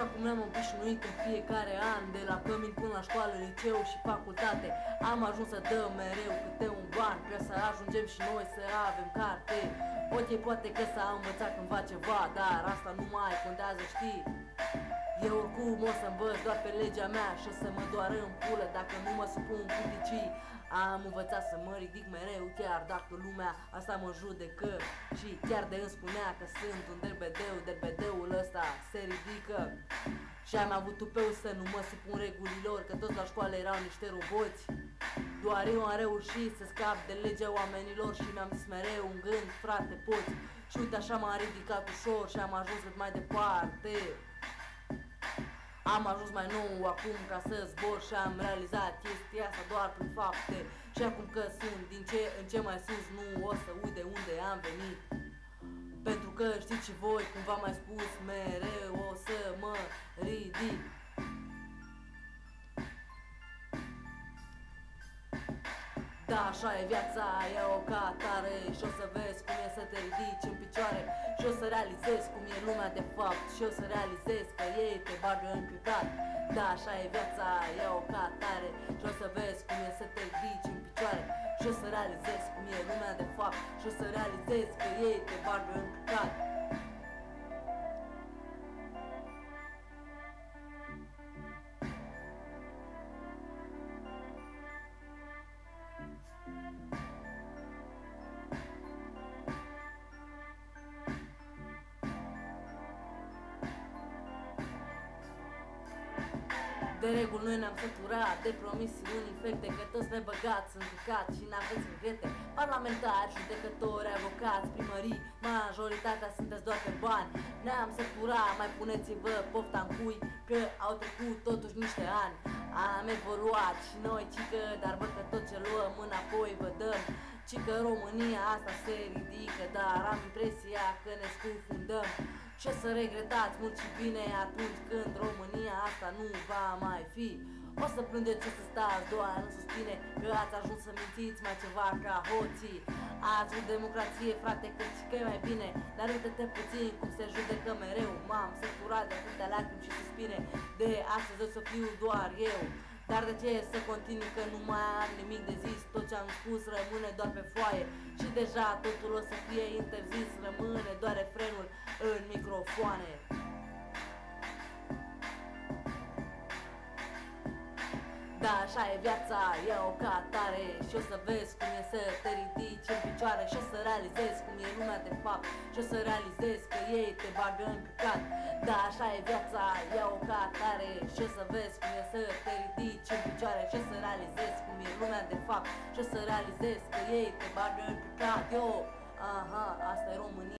Așa cum ne-am obișnuit în fiecare an, de la cămin până la școală, liceu și facultate, am ajuns să dăm mereu câte un ban, ca să ajungem și noi să avem carte. Ok, poate că s-a învățat cândva ceva, dar asta nu mai contează, știi? Eu oricum o să învăț doar pe legea mea și o să mă doară în pulă dacă nu mă supun criticii. Am învățat să mă ridic mereu, chiar dacă lumea asta mă judecă. Și chiar de îmi spunea că sunt un derbedeu, derbedeul ăsta se ridică. Și am avut tupeu să nu mă supun regulilor, că toți la școală erau niște roboți. Doar eu am reușit să scap de legea oamenilor și mi-am zis mereu un gând, frate, poți. Și uite așa m-am ridicat ușor și am ajuns cât mai departe. Am ajuns mai nou acum ca să zbor și am realizat chestia asta doar prin fapte. Și acum că sunt din ce în ce mai sus, nu o să uit de unde am venit. Pentru că știți și voi, cum v-am mai spus, mereu o să mă ridic. Da, așa e viața, ia-o ca atare și o să vezi cum e să te ridici în picioare. Și o să realizezi cum e lumea de fapt și o să realizezi că ei te bagă în pictat. Da, așa e viața, ia-o ca atare și o să vezi cum e să te ridici în picioare. Și o să realizezi cum e lumea de fapt și o să realizezi că ei te bagă în pictat. De reguli noi ne-am săturat de promisiuni infecte, că toți ne băgați în căcat și n-aveți regrete. Parlamentari, judecători, avocați, primării, majoritatea sunteți doar pe bani. Ne-am săturat, mai puneți-vă pofta în cui, că au trecut totuși niște ani. Am evoluat și noi, cică, dar văd că tot ce luăm înapoi vă dăm. Cică România asta se ridică, dar am impresia că ne scufundăm. Ce să regretați mult și bine atunci când România asta nu va mai fi. O să plângeți, ce să stați doar în suspine, că ați ajuns să mințiți mai ceva ca hoții. Ați vrut democrație, frate, că e mai bine, dar uite-te puțin cum se judecă mereu. M-am săturat de atâtea lacrimi și suspine, de astăzi o să fiu doar eu. Dar de ce să continui, că nu mai am nimic de zis? Tot ce am spus rămâne doar pe foaie și deja totul o să fie interzis. Rămâne doar refrenul în microfoane. Da, așa e viața, ia-o ca atare și o să vezi cum e să te ridici în picioare. Și o să realizezi cum e lumea de fapt și o să realizezi că ei te bagă în piccat. Da, așa e viața, ia-o ca atare și o să vezi cum e să te ridici în picioare. Și o să realizezi cum e lumea de fapt și o să realizezi că ei te bagă în piccat. Yo, aha, asta e România.